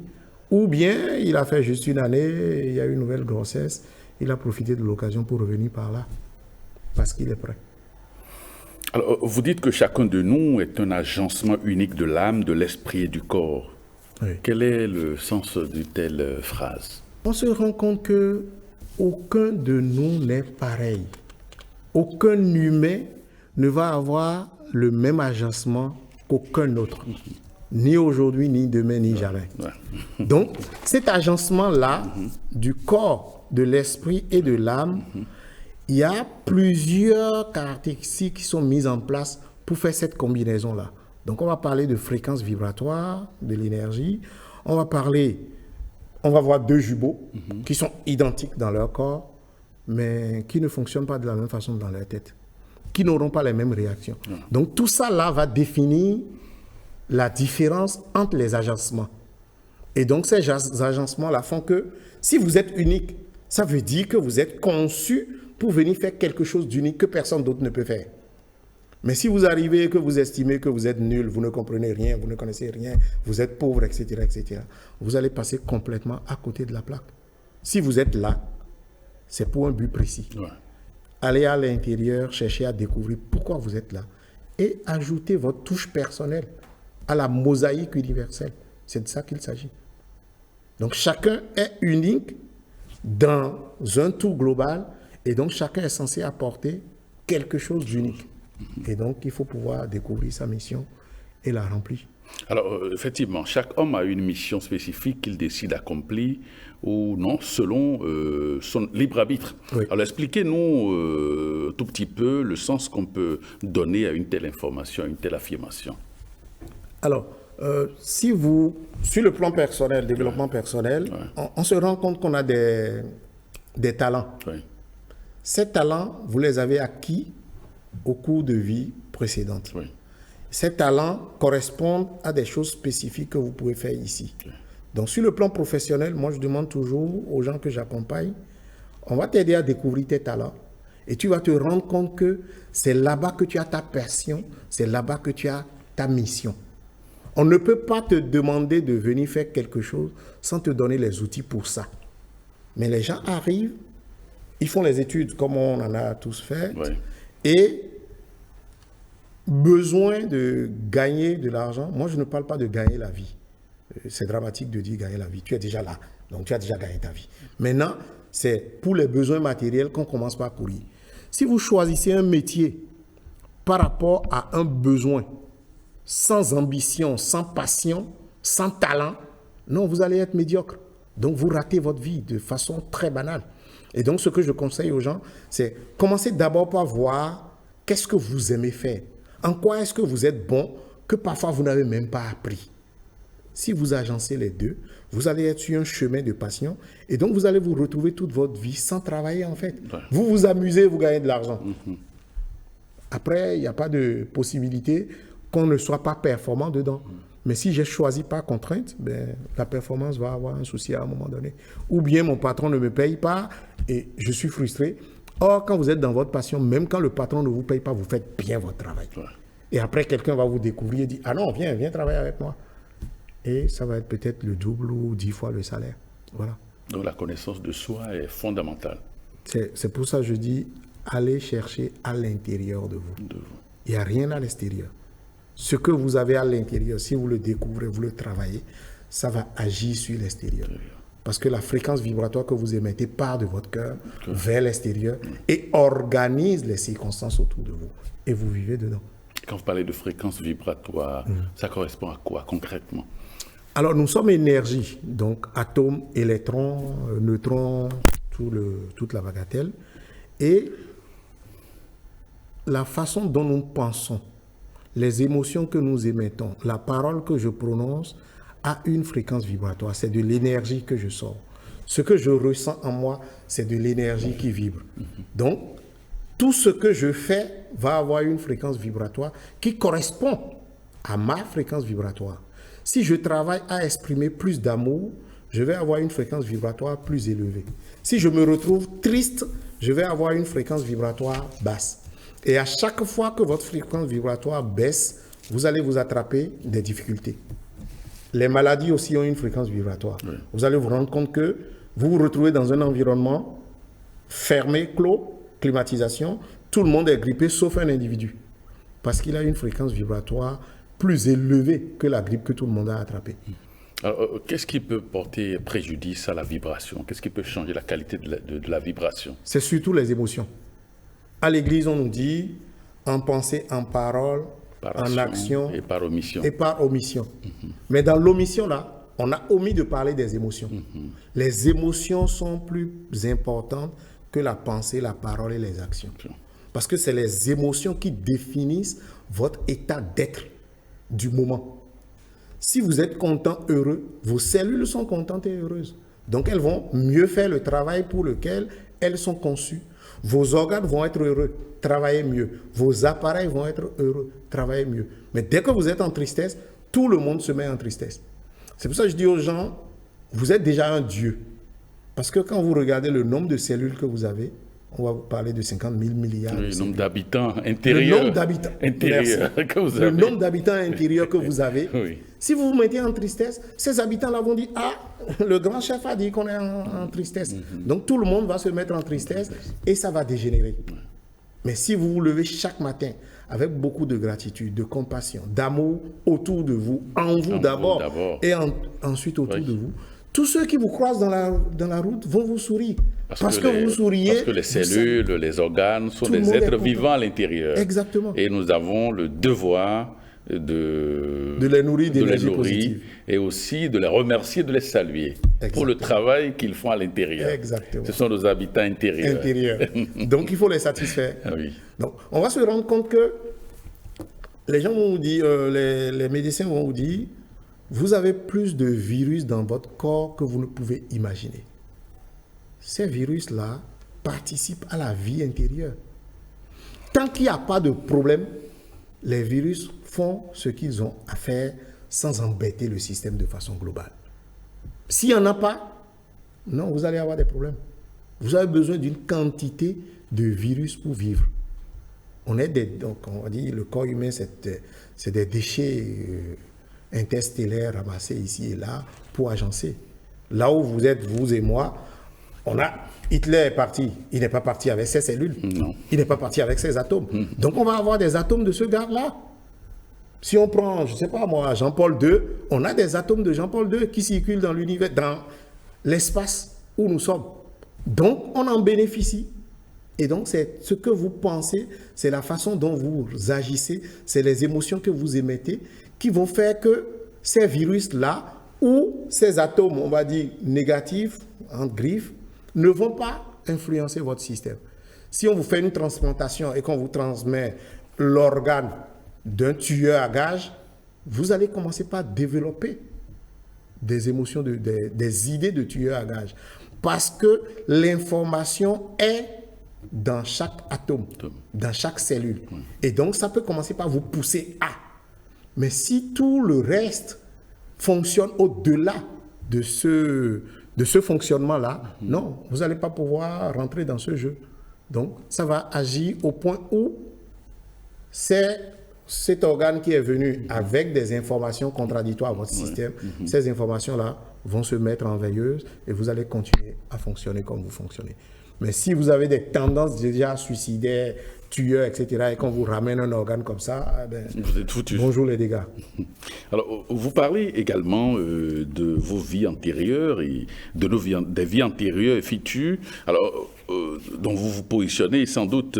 B: Ou bien, il a fait juste une année, il y a eu une nouvelle grossesse, il a profité de l'occasion pour revenir par là. Parce qu'il est prêt.
A: Alors, vous dites que chacun de nous est un agencement unique de l'âme, de l'esprit et du corps. Oui. Quel est le sens d'une telle phrase?
B: On se rend compte que aucun de nous n'est pareil. Aucun humain ne va avoir le même agencement qu'aucun autre. Ni aujourd'hui, ni demain, ni jamais. Ouais. Donc, cet agencement-là, du corps, de l'esprit et de l'âme, il y a plusieurs caractéristiques qui sont mises en place pour faire cette combinaison-là. Donc, on va parler de fréquence vibratoire, de l'énergie. On va voir deux jumeaux qui sont identiques dans leur corps, mais qui ne fonctionnent pas de la même façon dans leur tête, qui n'auront pas les mêmes réactions. Donc, tout ça là va définir la différence entre les agencements. Et donc, ces agencements-là font que si vous êtes unique, ça veut dire que vous êtes conçu pour venir faire quelque chose d'unique que personne d'autre ne peut faire. Mais si vous arrivez et que vous estimez que vous êtes nul, vous ne comprenez rien, vous ne connaissez rien, vous êtes pauvre, etc., etc., vous allez passer complètement à côté de la plaque. Si vous êtes là, c'est pour un but précis. Ouais. Allez à l'intérieur, cherchez à découvrir pourquoi vous êtes là et ajoutez votre touche personnelle à la mosaïque universelle. C'est de ça qu'il s'agit. Donc chacun est unique dans un tout global et donc chacun est censé apporter quelque chose d'unique. Et donc, il faut pouvoir découvrir sa mission et la remplir.
A: Alors, effectivement, chaque homme a une mission spécifique qu'il décide d'accomplir ou non, selon son libre arbitre. Oui. Alors, expliquez-nous tout petit peu le sens qu'on peut donner à une telle information, à une telle affirmation.
B: Alors, sur le plan personnel, développement personnel, on se rend compte qu'on a des talents. Oui. Ces talents, vous les avez acquis au cours de vie précédente. Oui. Ces talents correspondent à des choses spécifiques que vous pouvez faire ici. Oui. Donc, sur le plan professionnel, moi, je demande toujours aux gens que j'accompagne, on va t'aider à découvrir tes talents et tu vas te rendre compte que c'est là-bas que tu as ta passion, c'est là-bas que tu as ta mission. On ne peut pas te demander de venir faire quelque chose sans te donner les outils pour ça. Mais les gens arrivent, ils font les études comme on en a tous fait. Oui. Et besoin de gagner de l'argent, moi je ne parle pas de gagner la vie. C'est dramatique de dire gagner la vie. Tu es déjà là, donc tu as déjà gagné ta vie. Maintenant, c'est pour les besoins matériels qu'on commence par courir. Si vous choisissez un métier par rapport à un besoin, sans ambition, sans passion, sans talent, non, vous allez être médiocre. Donc vous ratez votre vie de façon très banale. Et donc, ce que je conseille aux gens, c'est commencer d'abord par voir qu'est-ce que vous aimez faire. En quoi est-ce que vous êtes bon que parfois vous n'avez même pas appris. Si vous agencez les deux, vous allez être sur un chemin de passion et donc vous allez vous retrouver toute votre vie sans travailler en fait. Ouais. Vous vous amusez, vous gagnez de l'argent. Après, il n'y a pas de possibilité qu'on ne soit pas performant dedans. Mais si j'ai choisi par contrainte, ben, la performance va avoir un souci à un moment donné. Ou bien mon patron ne me paye pas et je suis frustré. Or, quand vous êtes dans votre passion, même quand le patron ne vous paye pas, vous faites bien votre travail. Ouais. Et après, quelqu'un va vous découvrir et dire « Ah non, viens travailler avec moi. » Et ça va être peut-être le double ou 10 fois le salaire. Voilà.
A: Donc la connaissance de soi est fondamentale.
B: C'est pour ça que je dis, allez chercher à l'intérieur de vous. Il n'y a rien à l'extérieur. Ce que vous avez à l'intérieur, si vous le découvrez, vous le travaillez, ça va agir sur l'extérieur. Parce que la fréquence vibratoire que vous émettez part de votre cœur vers l'extérieur et organise les circonstances autour de vous. Et vous vivez dedans.
A: Quand vous parlez de fréquence vibratoire, ça correspond à quoi concrètement?
B: Alors, nous sommes énergie, donc atomes, électrons, neutrons, toute la bagatelle. Et la façon dont nous pensons, les émotions que nous émettons, la parole que je prononce a une fréquence vibratoire. C'est de l'énergie que je sors. Ce que je ressens en moi, c'est de l'énergie qui vibre. Donc, tout ce que je fais va avoir une fréquence vibratoire qui correspond à ma fréquence vibratoire. Si je travaille à exprimer plus d'amour, je vais avoir une fréquence vibratoire plus élevée. Si je me retrouve triste, je vais avoir une fréquence vibratoire basse. Et à chaque fois que votre fréquence vibratoire baisse, vous allez vous attraper des difficultés. Les maladies aussi ont une fréquence vibratoire. Oui. Vous allez vous rendre compte que vous vous retrouvez dans un environnement fermé, clos, climatisation. Tout le monde est grippé sauf un individu. Parce qu'il a une fréquence vibratoire plus élevée que la grippe que tout le monde a attrapée.
A: Alors, qu'est-ce qui peut porter préjudice à la vibration? Qu'est-ce qui peut changer la qualité de la vibration?
B: C'est surtout les émotions. À l'église, on nous dit en pensée, en parole, en action
A: et par omission.
B: Mais dans l'omission, là, on a omis de parler des émotions. Les émotions sont plus importantes que la pensée, la parole et les actions. Parce que c'est les émotions qui définissent votre état d'être du moment. Si vous êtes content, heureux, vos cellules sont contentes et heureuses. Donc, elles vont mieux faire le travail pour lequel elles sont conçues. Vos organes vont être heureux, travailler mieux. Vos appareils vont être heureux, travailler mieux. Mais dès que vous êtes en tristesse, tout le monde se met en tristesse. C'est pour ça que je dis aux gens, vous êtes déjà un Dieu. Parce que quand vous regardez le nombre de cellules que vous avez, on va vous parler de 50 000 milliards.
A: Oui, le nombre d'habitants intérieurs.
B: Le nombre d'habitants que vous avez. Le nombre d'habitants intérieurs que vous avez. Oui. Si vous vous mettez en tristesse, ces habitants-là vont dire « Ah, le grand chef a dit qu'on est en tristesse. » Donc tout le monde va se mettre en tristesse et ça va dégénérer. Mais si vous vous levez chaque matin avec beaucoup de gratitude, de compassion, d'amour autour de vous, en vous d'abord, et ensuite autour de vous, tous ceux qui vous croisent dans la route vont vous sourire. Parce que vous souriez.
A: Parce que les cellules, les organes sont des êtres vivants à l'intérieur.
B: Exactement.
A: Et nous avons le devoir de
B: les nourrir d'énergie positive.
A: Et aussi de les remercier, de les saluer. Exactement. Pour le travail qu'ils font à l'intérieur.
B: Exactement.
A: Ce sont nos habitants intérieurs.
B: Donc il faut les satisfaire.
A: Oui.
B: Donc on va se rendre compte que les gens vont vous dire, les médecins vont vous dire, vous avez plus de virus dans votre corps que vous ne pouvez imaginer. Ces virus-là participent à la vie intérieure. Tant qu'il n'y a pas de problème, les virus font ce qu'ils ont à faire sans embêter le système de façon globale. S'il n'y en a pas, non, vous allez avoir des problèmes. Vous avez besoin d'une quantité de virus pour vivre. Donc on va dire le corps humain, c'est des déchets interstellaires ramassés ici et là pour agencer. Là où vous êtes, vous et moi, Hitler est parti. Il n'est pas parti avec ses cellules.
A: Non.
B: Il n'est pas parti avec ses atomes. Donc on va avoir des atomes de ce gars-là. Si on prend, je ne sais pas moi, Jean-Paul II, on a des atomes de Jean-Paul II qui circulent dans l'univers, dans l'espace où nous sommes. Donc on en bénéficie. Et donc c'est ce que vous pensez, c'est la façon dont vous agissez, c'est les émotions que vous émettez qui vont faire que ces virus-là ou ces atomes, on va dire négatifs, en griffes, ne vont pas influencer votre système. Si on vous fait une transplantation et qu'on vous transmet l'organe d'un tueur à gages, vous allez commencer par développer des émotions, des idées de tueur à gages. Parce que l'information est dans chaque atome, dans chaque cellule. Et donc, ça peut commencer par vous pousser à. Mais si tout le reste fonctionne au-delà de ce fonctionnement-là, non, vous n'allez pas pouvoir rentrer dans ce jeu. Donc, ça va agir au point où c'est cet organe qui est venu avec des informations contradictoires à votre système. Ces informations-là vont se mettre en veilleuse et vous allez continuer à fonctionner comme vous fonctionnez. Mais si vous avez des tendances déjà suicidaires, tueurs, etc., et qu'on vous ramène un organe comme ça,
A: vous êtes foutu.
B: Bonjour les dégâts.
A: Alors, vous parlez également de vos vies antérieures et des vies antérieures et futures. Alors, dont vous vous positionnez sans doute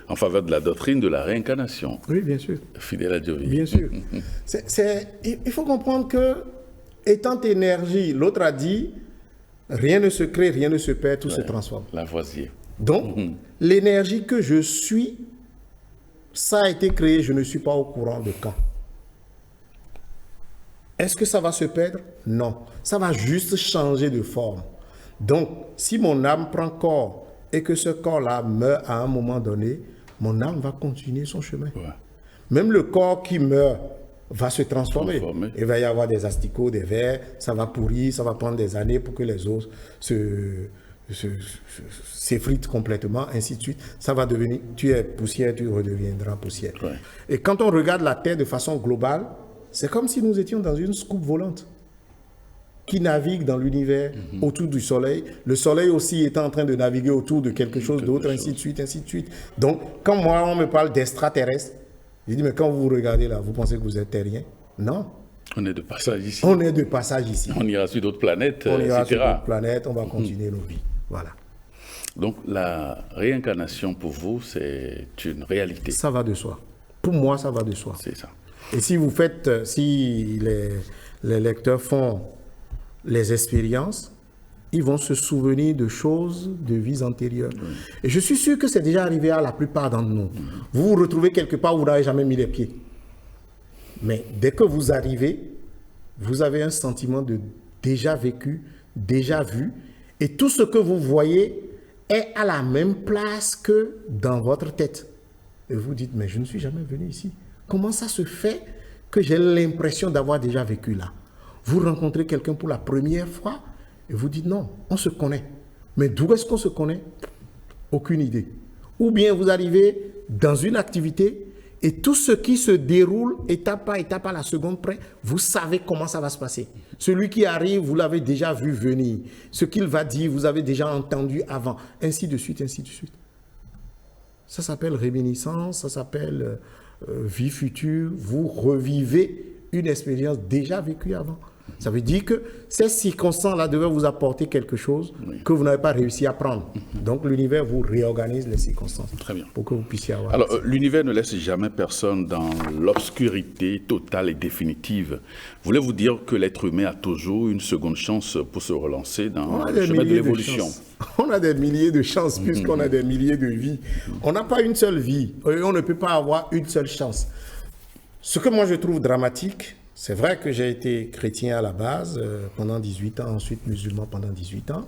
A: en faveur de la doctrine de la réincarnation.
B: Oui, bien sûr.
A: Fidèle à Jovi.
B: Bien sûr. Il faut comprendre que, étant énergie, l'autre a dit, rien ne se crée, rien ne se perd, tout se transforme.
A: Lavoisier.
B: Donc, l'énergie que je suis, ça a été créé, je ne suis pas au courant de quand. Est-ce que ça va se perdre? Non. Ça va juste changer de forme. Donc, si mon âme prend corps et que ce corps-là meurt à un moment donné, mon âme va continuer son chemin. Ouais. Même le corps qui meurt va se transformer. Il va y avoir des asticots, des vers, ça va pourrir, ça va prendre des années pour que les os s'effritent complètement, ainsi de suite. Ça va devenir, tu es poussière, tu redeviendras poussière.
A: Ouais.
B: Et quand on regarde la Terre de façon globale, c'est comme si nous étions dans une soucoupe volante qui navigue dans l'univers autour du Soleil. Le Soleil aussi est en train de naviguer autour de quelque chose d'autre, ainsi de suite, ainsi de suite. Donc, quand moi, on me parle d'extraterrestres, je dis, mais quand vous regardez là, vous pensez que vous êtes terrien? Non.
A: On est de passage ici.
B: On est de passage ici.
A: On ira sur d'autres planètes,
B: on ira
A: etc.
B: sur d'autres planètes, on va continuer nos vies. Voilà.
A: Donc, la réincarnation, pour vous, c'est une réalité.
B: Ça va de soi. Pour moi, ça va de soi.
A: C'est ça.
B: Et si vous faites, si les lecteurs font les expériences, ils vont se souvenir de choses de vies antérieures. Et je suis sûr que c'est déjà arrivé à la plupart d'entre nous. Vous vous retrouvez quelque part où vous n'avez jamais mis les pieds. Mais dès que vous arrivez, vous avez un sentiment de déjà vécu, déjà vu, et tout ce que vous voyez est à la même place que dans votre tête. Et vous dites, mais je ne suis jamais venu ici. Comment ça se fait que j'ai l'impression d'avoir déjà vécu là? Vous rencontrez quelqu'un pour la première fois et vous dites non, on se connaît. Mais d'où est-ce qu'on se connaît? Aucune idée. Ou bien vous arrivez dans une activité et tout ce qui se déroule étape par étape à la seconde près, vous savez comment ça va se passer. Celui qui arrive, vous l'avez déjà vu venir. Ce qu'il va dire, vous avez déjà entendu avant. Ainsi de suite, ainsi de suite. Ça s'appelle réminiscence, ça s'appelle vie future. Vous revivez une expérience déjà vécue avant. Ça veut dire que ces circonstances-là devaient vous apporter quelque chose que vous n'avez pas réussi à prendre. Donc l'univers vous réorganise les circonstances.
A: Très bien.
B: Pour que vous puissiez avoir...
A: Alors, l'univers ne laisse jamais personne dans l'obscurité totale et définitive. Voulez-vous dire que l'être humain a toujours une seconde chance pour se relancer dans le chemin de l'évolution?
B: On a des milliers de chances puisqu'on a des milliers de vies. On n'a pas une seule vie. On ne peut pas avoir une seule chance. Ce que moi je trouve dramatique, c'est vrai que j'ai été chrétien à la base pendant 18 ans, ensuite musulman pendant 18 ans.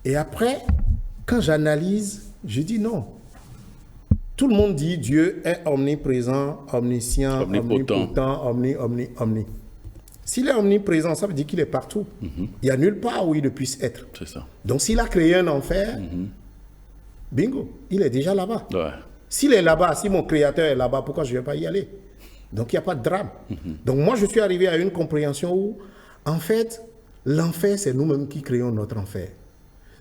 B: Et après, quand j'analyse, je dis non. Tout le monde dit Dieu est omniprésent, omniscient, omnipotent, omni. S'il est omniprésent, ça veut dire qu'il est partout. Il n'y a nulle part où il ne puisse être.
A: C'est ça.
B: Donc s'il a créé un enfer, bingo, il est déjà là-bas.
A: Ouais.
B: S'il est là-bas, si mon créateur est là-bas, pourquoi je ne vais pas y aller? Donc, il n'y a pas de drame. Donc, moi, je suis arrivé à une compréhension où, en fait, l'enfer, c'est nous-mêmes qui créons notre enfer.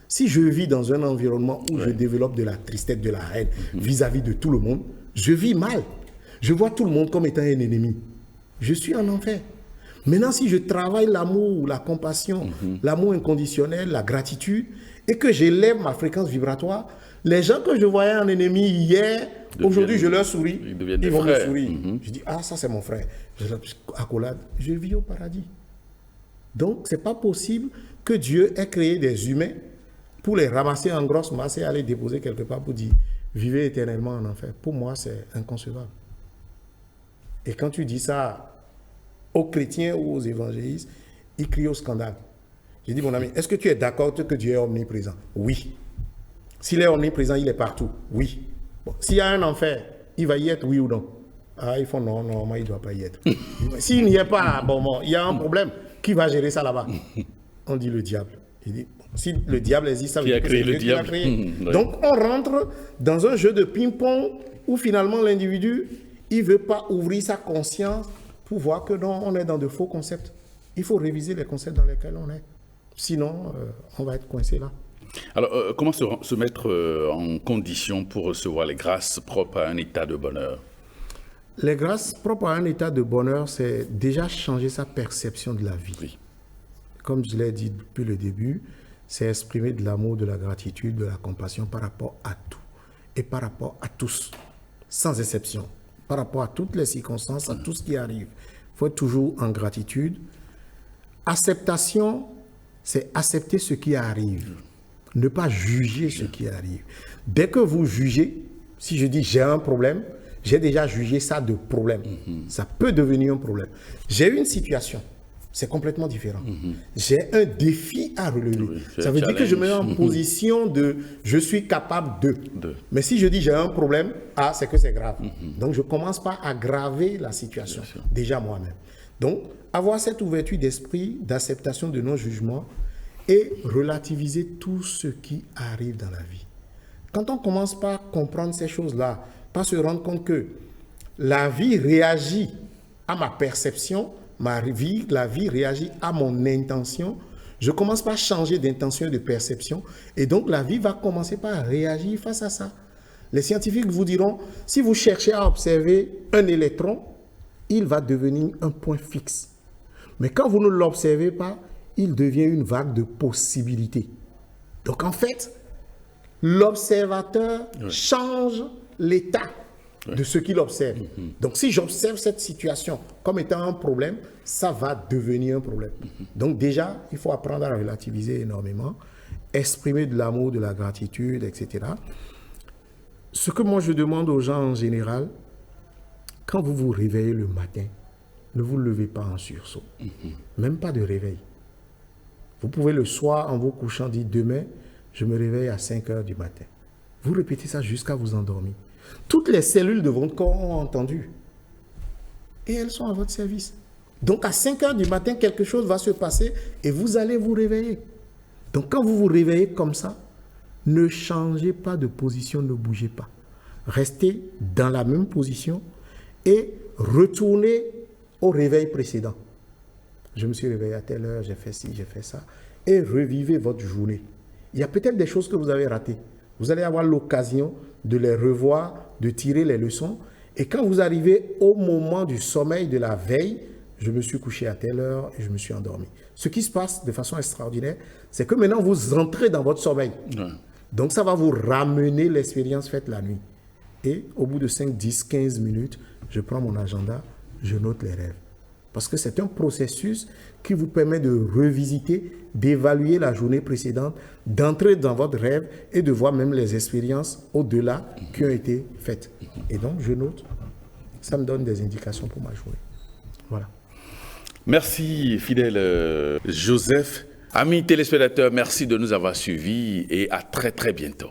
B: Si je vis dans un environnement où je développe de la tristesse, de la haine vis-à-vis de tout le monde, je vis mal. Je vois tout le monde comme étant un ennemi. Je suis en enfer. Maintenant, si je travaille l'amour, la compassion, l'amour inconditionnel, la gratitude, et que j'élève ma fréquence vibratoire, les gens que je voyais en ennemi hier, aujourd'hui je leur souris, ils vont me sourire. Je dis, ah ça c'est mon frère, je accolade, je vis au paradis. Donc c'est pas possible que Dieu ait créé des humains pour les ramasser en grosse masse et aller déposer quelque part pour dire, vivez éternellement en enfer. Pour moi c'est inconcevable. Et quand tu dis ça aux chrétiens ou aux évangélistes, ils crient au scandale. J'ai dit, mon ami, est-ce que tu es d'accord que Dieu est omniprésent? Oui. S'il est omniprésent, il est partout. Oui. Bon, s'il y a un enfer, il va y être, oui ou non? Ah, ils font non, moi, il ne doit pas y être. S'il n'y est pas, bon, il y a un problème. Qui va gérer ça là-bas? On dit le diable. Il dit, si le diable existe, ça veut dire que c'est Dieu qui l'a créé. Donc, on rentre dans un jeu de ping-pong où finalement l'individu, il ne veut pas ouvrir sa conscience pour voir que non, on est dans de faux concepts. Il faut réviser les concepts dans lesquels on est. Sinon, on va être coincé là.
A: Alors, comment se mettre en condition pour recevoir les grâces propres à un état de bonheur?
B: Les grâces propres à un état de bonheur, c'est déjà changer sa perception de la vie. Oui. Comme je l'ai dit depuis le début, c'est exprimer de l'amour, de la gratitude, de la compassion par rapport à tout. Et par rapport à tous, sans exception. Par rapport à toutes les circonstances, à tout ce qui arrive. Il faut être toujours en gratitude. Acceptation, c'est accepter ce qui arrive. Ne pas juger ce qui arrive. Dès que vous jugez, si je dis j'ai un problème, j'ai déjà jugé ça de problème. Ça peut devenir un problème. J'ai eu une situation c'est complètement différent. J'ai un défi à relever.
A: Oui,
B: ça veut dire que je me mets en position de je suis capable de. Mais si je dis j'ai un problème, c'est que c'est grave. Donc je ne commence pas à aggraver la situation, déjà moi-même. Donc avoir cette ouverture d'esprit, d'acceptation de non-jugement et relativiser tout ce qui arrive dans la vie. Quand on commence par comprendre ces choses-là, par se rendre compte que la vie réagit à ma perception, la vie réagit à mon intention, je commence par changer d'intention et de perception, et donc la vie va commencer par réagir face à ça. Les scientifiques vous diront, si vous cherchez à observer un électron, il va devenir un point fixe. Mais quand vous ne l'observez pas, il devient une vague de possibilités. Donc en fait, l'observateur change l'état de ce qu'il observe. Donc si j'observe cette situation comme étant un problème, ça va devenir un problème. Donc déjà, il faut apprendre à relativiser énormément, exprimer de l'amour, de la gratitude, etc. Ce que moi je demande aux gens en général, quand vous vous réveillez le matin, ne vous levez pas en sursaut. Même pas de réveil. Vous pouvez le soir, en vous couchant, dire demain, je me réveille à 5 heures du matin. Vous répétez ça jusqu'à vous endormir. Toutes les cellules de votre corps ont entendu. Et elles sont à votre service. Donc à 5 heures du matin, quelque chose va se passer et vous allez vous réveiller. Donc quand vous vous réveillez comme ça, ne changez pas de position, ne bougez pas. Restez dans la même position et retournez au réveil précédent. Je me suis réveillé à telle heure, j'ai fait ci, j'ai fait ça. Et revivez votre journée. Il y a peut-être des choses que vous avez ratées. Vous allez avoir l'occasion de les revoir, de tirer les leçons. Et quand vous arrivez au moment du sommeil de la veille, je me suis couché à telle heure et je me suis endormi. Ce qui se passe de façon extraordinaire, c'est que maintenant vous entrez dans votre sommeil. Donc ça va vous ramener l'expérience faite la nuit. Et au bout de 5, 10, 15 minutes, je prends mon agenda, je note les rêves. Parce que c'est un processus qui vous permet de revisiter, d'évaluer la journée précédente, d'entrer dans votre rêve et de voir même les expériences au-delà qui ont été faites. Et donc, je note, ça me donne des indications pour ma journée. Voilà.
A: Merci, fidèle Joseph. Amis téléspectateurs, merci de nous avoir suivis et à très très bientôt.